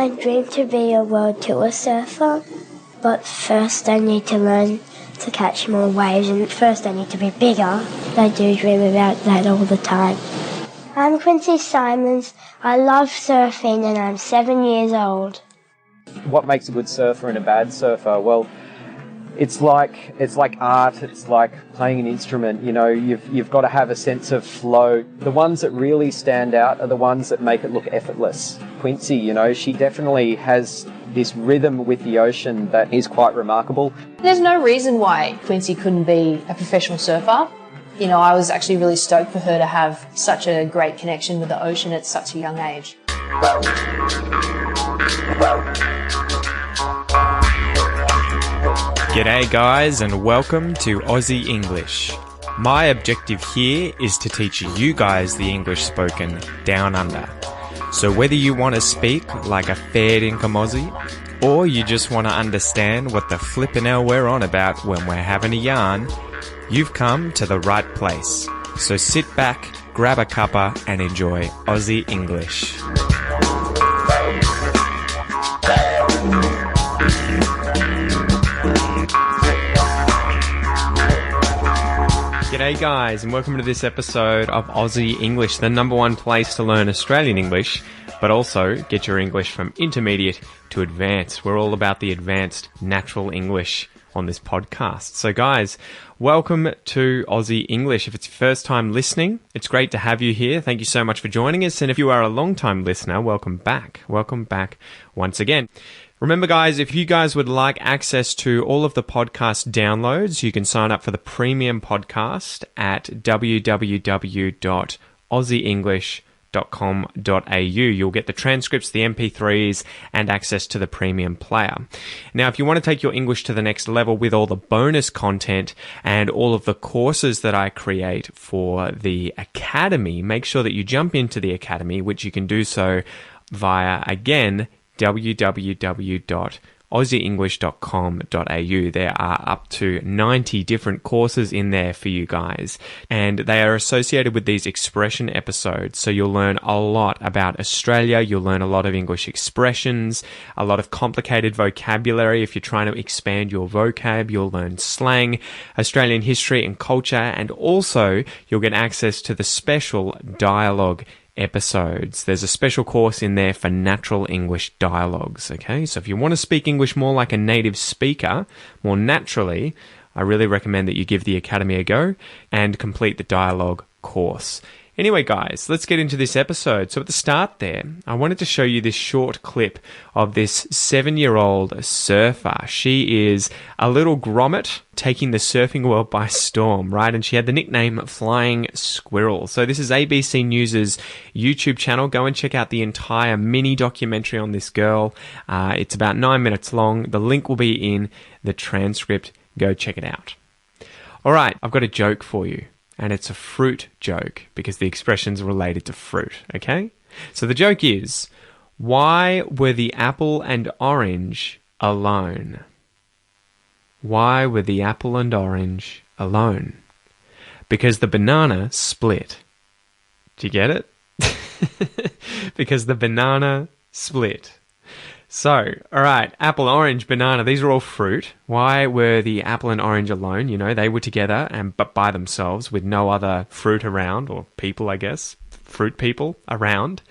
I dream to be a world tour surfer, but first I need to learn to catch more waves, and first I need to be bigger. I do dream about that all the time. I'm Quincy Simons. I love surfing and I'm 7 years old. What makes a good surfer and a bad surfer? Well, it's like art. It's like playing an instrument. You know, you've got to have a sense of flow. The ones that really stand out are the ones that make it look effortless. Quincy, you know, she definitely has this rhythm with the ocean that is quite remarkable. There's no reason why Quincy couldn't be a professional surfer. You know, I was actually really stoked for her to have such a great connection with the ocean at such a young age. G'day guys and welcome to Aussie English. My objective here is to teach you guys the English spoken down under. So whether you want to speak like a fair dinkum Aussie, or you just want to understand what the flippin' hell we're on about when we're having a yarn, you've come to the right place. So sit back, grab a cuppa and enjoy Aussie English. G'day guys and welcome to this episode of Aussie English, the number one place to learn Australian English, but also get your English from intermediate to advanced. We're all about the advanced natural English on this podcast. So guys, welcome to Aussie English. If it's your first time listening, it's great to have you here. Thank you so much for joining us. And if you are a long time listener, welcome back. Welcome back once again. Remember guys, if you guys would like access to all of the podcast downloads, you can sign up for the premium podcast at www.aussieenglish.com.au. You'll get the transcripts, the MP3s, and access to the premium player. Now, if you want to take your English to the next level with all the bonus content and all of the courses that I create for the Academy, make sure that you jump into the Academy, which you can do so via, again, www.aussieenglish.com.au. There are up to 90 different courses in there for you guys, and they are associated with these expression episodes. So you'll learn a lot about Australia, you'll learn a lot of English expressions, a lot of complicated vocabulary. If you're trying to expand your vocab, you'll learn slang, Australian history and culture, and also you'll get access to the special dialogue episodes. There's a special course in there for natural English dialogues, okay? So if you want to speak English more like a native speaker, more naturally, I really recommend that you give the Academy a go and complete the dialogue course. Anyway, guys, let's get into this episode. So at the start there, I wanted to show you this short clip of this 7-year-old surfer. She is a little grommet taking the surfing world by storm, right? And she had the nickname Flying Squirrel. So this is ABC News' YouTube channel. Go and check out the entire mini documentary on this girl. It's about 9 minutes long. The link will be in the transcript. Go check it out. All right, I've got a joke for you. And it's a fruit joke because the expression's related to fruit, okay? So the joke is, why were the apple and orange alone? Why were the apple and orange alone? Because the banana split. Do you get it? Because the banana split. So, all right, apple, orange, banana, these are all fruit. Why were the apple and orange alone? You know, they were together but by themselves with no other fruit around, or people, I guess, fruit people around,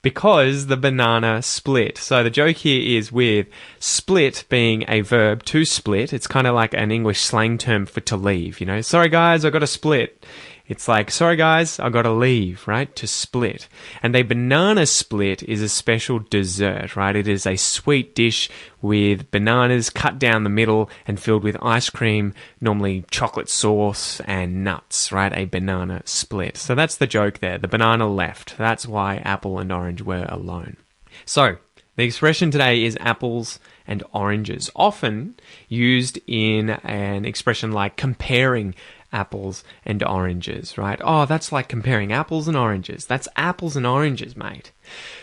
because the banana split. So the joke here is with split being a verb, to split. It's kind of like an English slang term for to leave, you know. Sorry guys, I got to split. It's like, sorry guys, I gotta leave, right? To split. And a banana split is a special dessert, right? It is a sweet dish with bananas cut down the middle and filled with ice cream, normally chocolate sauce and nuts, right? A banana split. So that's the joke there. The banana left. That's why apple and orange were alone. So, the expression today is apples and oranges, often used in an expression like comparing apples and oranges, right? Oh, that's like comparing apples and oranges. That's apples and oranges, mate.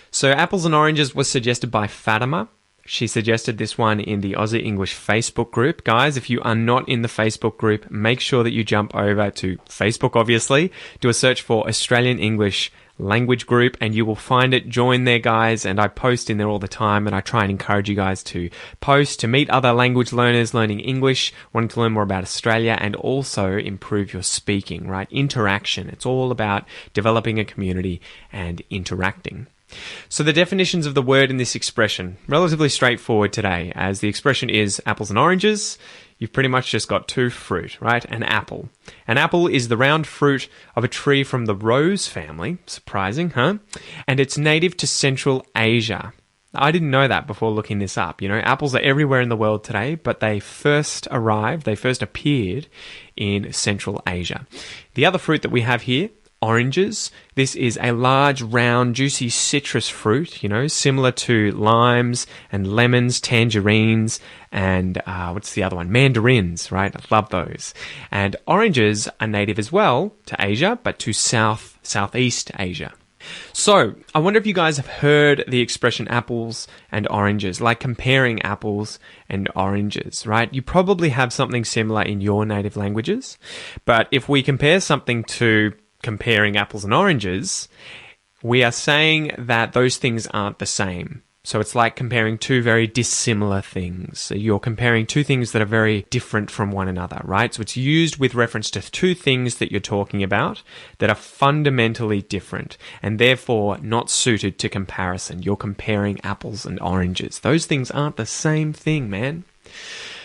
So apples and oranges was suggested by Fatima, She suggested this one in the Aussie English Facebook group. Guys, if you are not in the Facebook group, make sure that you jump over to Facebook, obviously. Do a search for Australian English Language Group and you will find it. Join there, guys, and I post in there all the time, and I try and encourage you guys to post, to meet other language learners learning English, wanting to learn more about Australia, and also improve your speaking, right? Interaction. It's all about developing a community and interacting. So the definitions of the word in this expression, relatively straightforward today, as the expression is apples and oranges. You've pretty much just got two fruit, right? An apple. An apple is the round fruit of a tree from the rose family. Surprising, huh? And it's native to Central Asia. I didn't know that before looking this up. You know, apples are everywhere in the world today, but they first appeared in Central Asia. The other fruit that we have here, oranges. This is a large, round, juicy citrus fruit, you know, similar to limes and lemons, tangerines, and what's the other one? Mandarins, right? I love those. And oranges are native as well to Asia, but to Southeast Asia. So, I wonder if you guys have heard the expression apples and oranges, like comparing apples and oranges, right? You probably have something similar in your native languages, but if we compare something to comparing apples and oranges, we are saying that those things aren't the same. So it's like comparing two very dissimilar things. So you're comparing two things that are very different from one another, right? So it's used with reference to two things that you're talking about that are fundamentally different and therefore not suited to comparison. You're comparing apples and oranges. Those things aren't the same thing, man.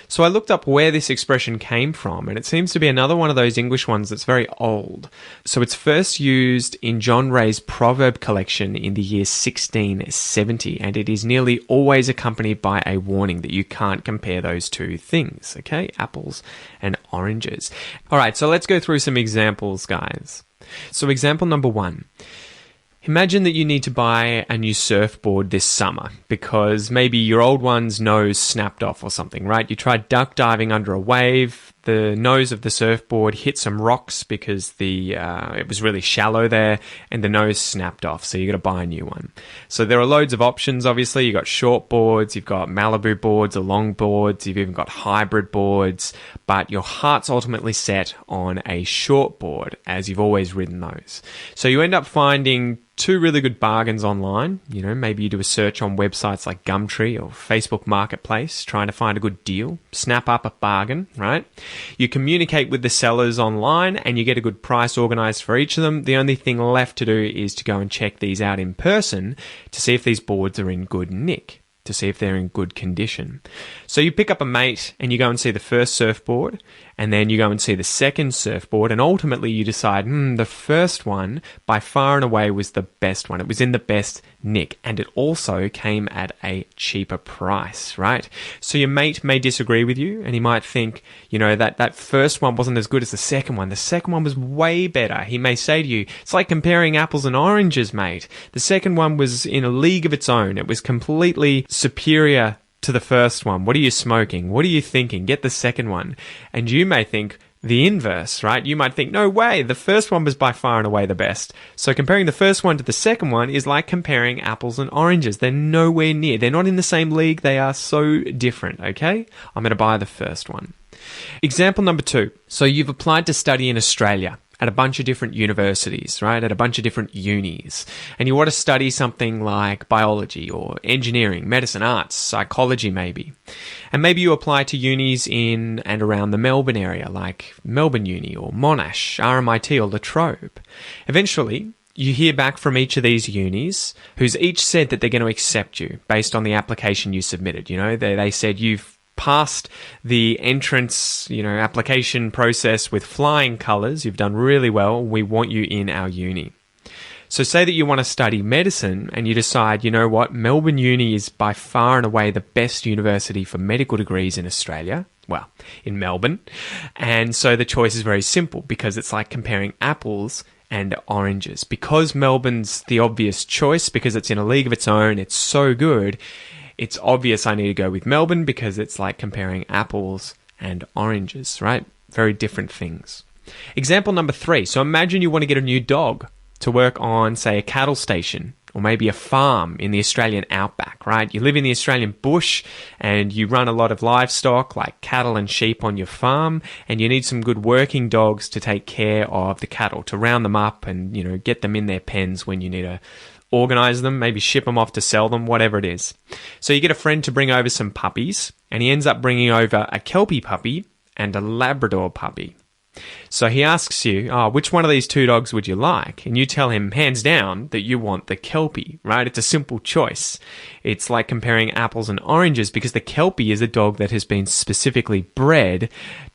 So I looked up where this expression came from, and it seems to be another one of those English ones that's very old. So it's first used in John Ray's proverb collection in the year 1670, and it is nearly always accompanied by a warning that you can't compare those two things, okay? Apples and oranges. All right, so let's go through some examples, guys. So example number 1. Imagine that you need to buy a new surfboard this summer because maybe your old one's nose snapped off or something, right? You tried duck diving under a wave. The nose of the surfboard hit some rocks because it was really shallow there and the nose snapped off. So you got to buy a new one. So there are loads of options. Obviously, you've got short boards, you've got Malibu boards or long boards, you've even got hybrid boards, but your heart's ultimately set on a short board as you've always ridden those. So you end up finding two really good bargains online. You know, maybe you do a search on websites like Gumtree or Facebook Marketplace, trying to find a good deal, snap up a bargain, right? You communicate with the sellers online and you get a good price organized for each of them. The only thing left to do is to go and check these out in person to see if these boards are in good nick, to see if they're in good condition. So you pick up a mate and you go and see the first surfboard, and then you go and see the second surfboard, and ultimately you decide, the first one by far and away was the best one. It was in the best nick, and it also came at a cheaper price, right? So your mate may disagree with you, and he might think, that first one wasn't as good as the second one. The second one was way better. He may say to you, it's like comparing apples and oranges, mate. The second one was in a league of its own. It was completely superior to the first one. What are you smoking? What are you thinking? Get the second one. And you may think the inverse, right? You might think, no way, the first one was by far and away the best. So comparing the first one to the second one is like comparing apples and oranges. They're nowhere near. They're not in the same league. They are so different, okay? I'm going to buy the first one. Example number 2. So you've applied to study in Australia at a bunch of different universities, right? At a bunch of different unis. And you want to study something like biology or engineering, medicine, arts, psychology maybe. And maybe you apply to unis in and around the Melbourne area, like Melbourne Uni or Monash, RMIT or La Trobe. Eventually, you hear back from each of these unis who's each said that they're going to accept you based on the application you submitted. They said you've passed the entrance, application process with flying colours. You've done really well. We want you in our uni. So say that you want to study medicine and you decide, Melbourne Uni is by far and away the best university for medical degrees in Australia. Well, in Melbourne. And so the choice is very simple because it's like comparing apples and oranges. Because Melbourne's the obvious choice, because it's in a league of its own, it's so good, it's obvious I need to go with Melbourne because it's like comparing apples and oranges, right? Very different things. Example number 3. So imagine you want to get a new dog to work on, say, a cattle station or maybe a farm in the Australian outback, right? You live in the Australian bush and you run a lot of livestock like cattle and sheep on your farm, and you need some good working dogs to take care of the cattle, to round them up and, get them in their pens when you need to organize them, maybe ship them off to sell them, whatever it is. So you get a friend to bring over some puppies, and he ends up bringing over a Kelpie puppy and a Labrador puppy. So he asks you, which one of these two dogs would you like? And you tell him, hands down, that you want the Kelpie, right? It's a simple choice. It's like comparing apples and oranges, because the Kelpie is a dog that has been specifically bred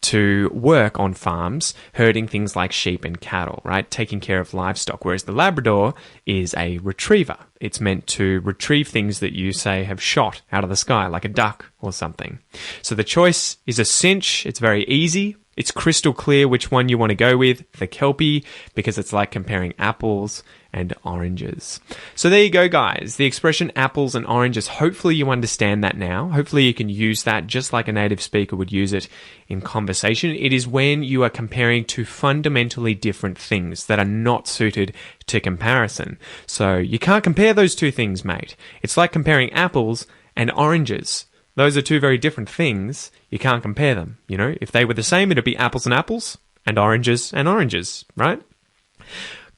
to work on farms, herding things like sheep and cattle, right? Taking care of livestock. Whereas the Labrador is a retriever. It's meant to retrieve things that you, say, have shot out of the sky, like a duck or something. So the choice is a cinch. It's very easy. It's crystal clear which one you want to go with, the Kelpie, because it's like comparing apples and oranges. So there you go, guys. The expression apples and oranges, hopefully you understand that now. Hopefully you can use that just like a native speaker would use it in conversation. It is when you are comparing two fundamentally different things that are not suited to comparison. So you can't compare those two things, mate. It's like comparing apples and oranges. Those are two very different things. You can't compare them. If they were the same, it'd be apples and oranges, right?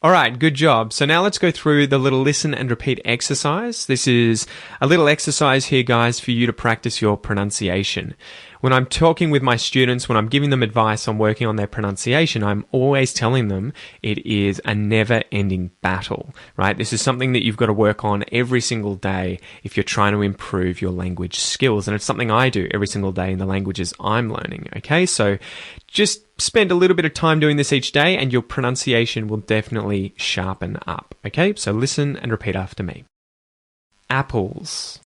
All right, good job. So now let's go through the little listen and repeat exercise. This is a little exercise here, guys, for you to practice your pronunciation. When I'm talking with my students, when I'm giving them advice on working on their pronunciation, I'm always telling them it is a never-ending battle, right? This is something that you've got to work on every single day if you're trying to improve your language skills. And it's something I do every single day in the languages I'm learning, okay? So just spend a little bit of time doing this each day and your pronunciation will definitely sharpen up, okay? So listen and repeat after me. Apples.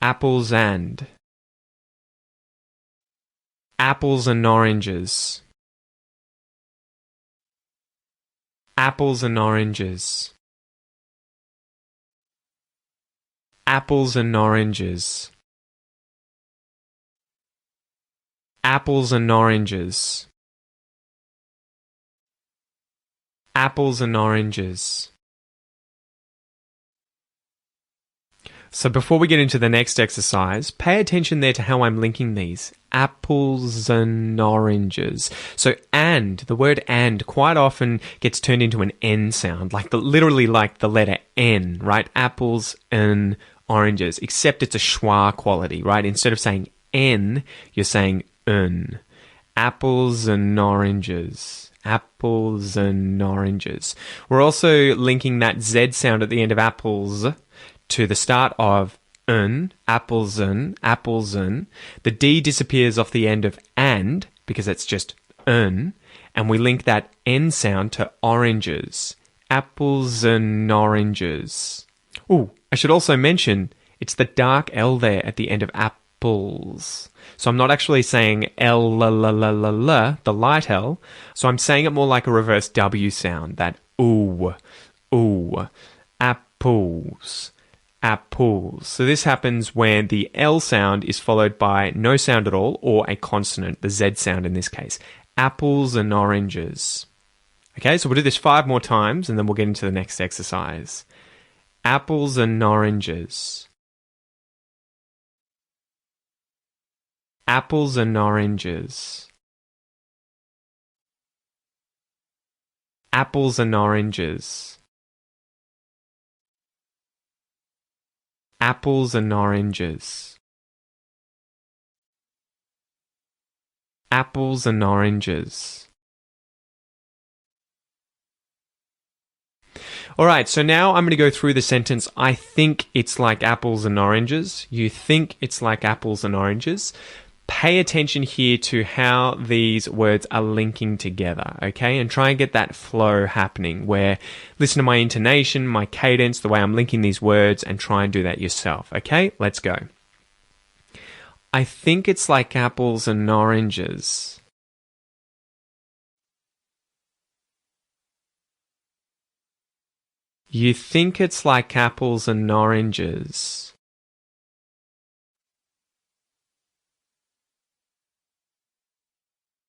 Apples and. Apples and oranges. Apples and oranges. Apples and oranges. Apples and oranges. Apples and oranges. So before we get into the next exercise, pay attention there to how I'm linking these. Apples and oranges. So the word and quite often gets turned into an N sound, literally like the letter N, right? Apples and oranges, except it's a schwa quality, right? Instead of saying N, you're saying N. Apples and oranges. Apples and oranges. We're also linking that Z sound at the end of apples to the start of apples and. The D disappears off the end of and, because it's just and we link that N sound to oranges. Apples and oranges. Ooh, I should also mention, it's the dark L there at the end of apples. So I'm not actually saying L, la, la, la, la, la, the light L. So I'm saying it more like a reverse W sound, that ooh, apples. Apples. So this happens when the L sound is followed by no sound at all, or a consonant, the Z sound in this case. Apples and oranges. Okay, so we'll do this 5 more times and then we'll get into the next exercise. Apples and oranges. Apples and oranges. Apples and oranges. Apples and oranges. Apples and oranges. All right, so now I'm going to go through the sentence. I think it's like apples and oranges. You think it's like apples and oranges. Pay attention here to how these words are linking together, okay? And try and get that flow happening where listen to my intonation, my cadence, the way I'm linking these words, and try and do that yourself, okay? Let's go. I think it's like apples and oranges. You think it's like apples and oranges.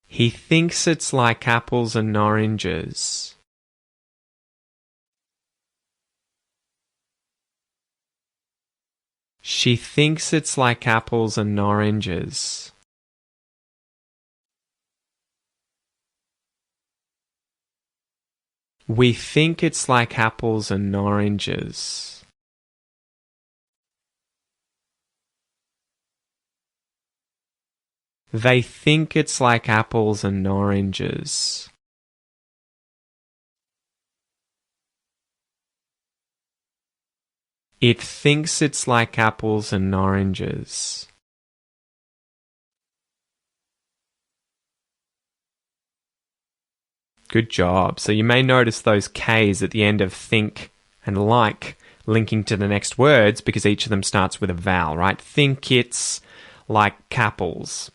He thinks it's like apples and oranges. She thinks it's like apples and oranges. We think it's like apples and oranges. They think it's like apples and oranges. It thinks it's like apples and oranges. Good job. So you may notice those K's at the end of think and like linking to the next words because each of them starts with a vowel, right? Think it's like Capples.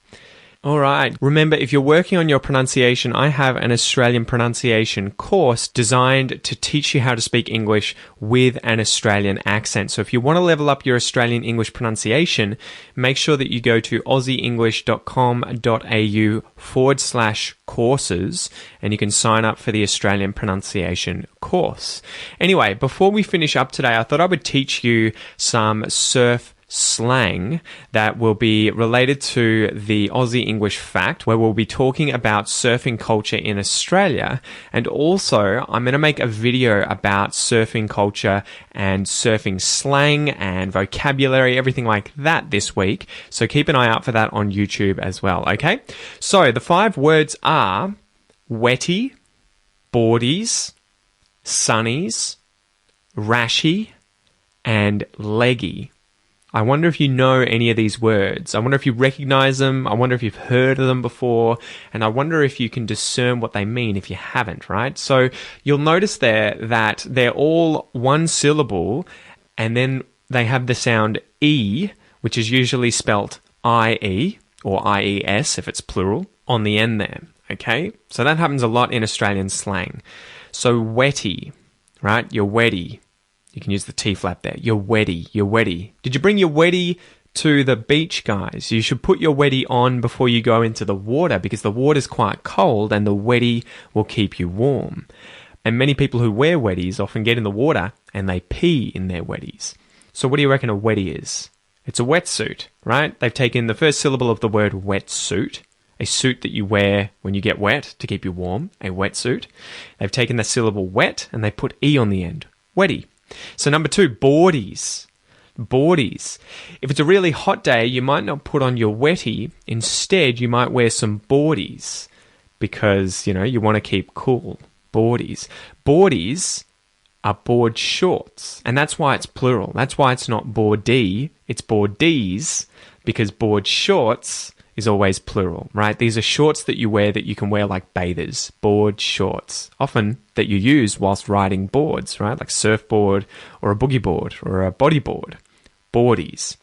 All right. Remember, if you're working on your pronunciation, I have an Australian pronunciation course designed to teach you how to speak English with an Australian accent. So if you want to level up your Australian English pronunciation, make sure that you go to aussieenglish.com.au/courses and you can sign up for the Australian pronunciation course. Anyway, before we finish up today, I thought I would teach you some surf slang that will be related to the Aussie English Fact, where we'll be talking about surfing culture in Australia. And also, I'm going to make a video about surfing culture and surfing slang and vocabulary, everything like that this week. So keep an eye out for that on YouTube as well, okay? So the 5 words are wetty, boardies, sunnies, rashy, and leggy. I wonder if you know any of these words. I wonder if you recognize them. I wonder if you've heard of them before. And I wonder if you can discern what they mean if you haven't, right? So you'll notice there that they're all one syllable and then they have the sound E, which is usually spelt I-E or I-E-S if it's plural, on the end there, okay? So that happens a lot in Australian slang. So wetty, right? You're wetty. You can use the T-flap there. You're wetty. You're wetty. Did you bring your wetty to the beach, guys? You should put your wetty on before you go into the water because the water's quite cold and the wetty will keep you warm. And many people who wear wetties often get in the water and they pee in their wetties. So what do you reckon a wetty is? It's a wetsuit, right? They've taken the first syllable of the word wetsuit, a suit that you wear when you get wet to keep you warm, a wetsuit. They've taken the syllable wet and they put E on the end, wetty. So number 2, boardies. Boardies. If it's a really hot day, you might not put on your wetty. Instead, you might wear some boardies because, you want to keep cool. Boardies. Boardies are board shorts, and that's why it's plural. That's why it's not boardie, it's boardies, because board shorts is always plural, right? These are shorts that you wear that you can wear like bathers, board shorts, often that you use whilst riding boards, right? Like surfboard or a boogie board or a bodyboard. Boardies.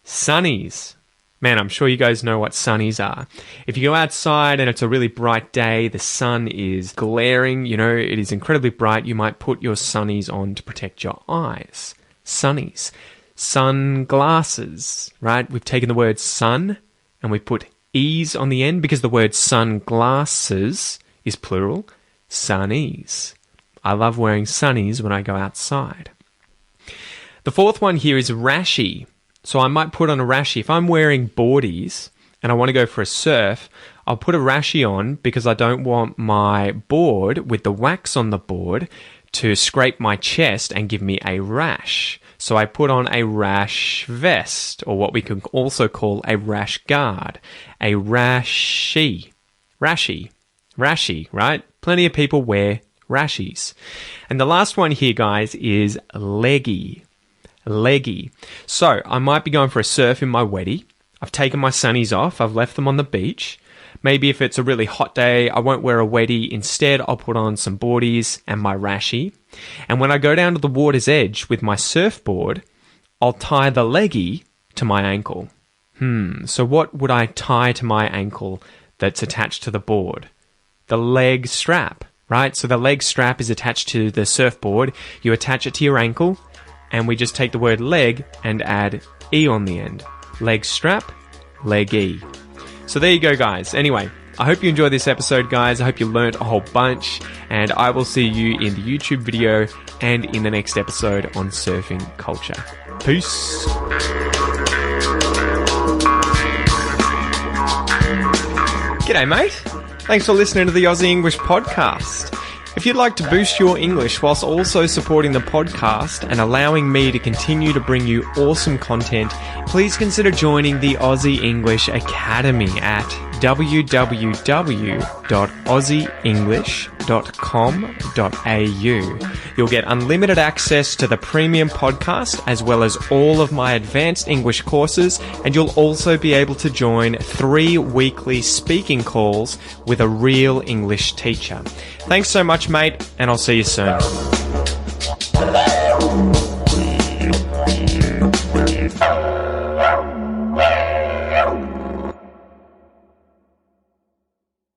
Sunnies. Man, I'm sure you guys know what sunnies are. If you go outside and it's a really bright day, the sun is glaring, it is incredibly bright, you might put your sunnies on to protect your eyes. Sunnies. Sunglasses, right? We've taken the word sun and we put E's on the end because the word sunglasses is plural. Sunnies. I love wearing sunnies when I go outside. The 4th one here is rashy. So I might put on a rashy. If I'm wearing boardies and I want to go for a surf, I'll put a rashy on because I don't want my board with the wax on the board to scrape my chest and give me a rash. So I put on a rash vest, or what we can also call a rash guard. A rashy. Rashy. Rashy, right? Plenty of people wear rashies. And the last one here, guys, is leggy. Leggy. So I might be going for a surf in my wetty. I've taken my sunnies off. I've left them on the beach. Maybe if it's a really hot day, I won't wear a wetty. Instead, I'll put on some boardies and my rashy. And when I go down to the water's edge with my surfboard, I'll tie the leggy to my ankle. So what would I tie to my ankle that's attached to the board? The leg strap, right? So the leg strap is attached to the surfboard. You attach it to your ankle, and we just take the word leg and add E on the end. Leg strap, leggy. So there you go, guys. Anyway, I hope you enjoyed this episode, guys. I hope you learned a whole bunch, and I will see you in the YouTube video and in the next episode on surfing culture. Peace. G'day, mate. Thanks for listening to the Aussie English Podcast. If you'd like to boost your English whilst also supporting the podcast and allowing me to continue to bring you awesome content, please consider joining the Aussie English Academy at www.aussieenglish.com.au. You'll get unlimited access to the premium podcast as well as all of my advanced English courses, and you'll also be able to join 3 weekly speaking calls with a real English teacher. Thanks so much, mate, and I'll see you soon.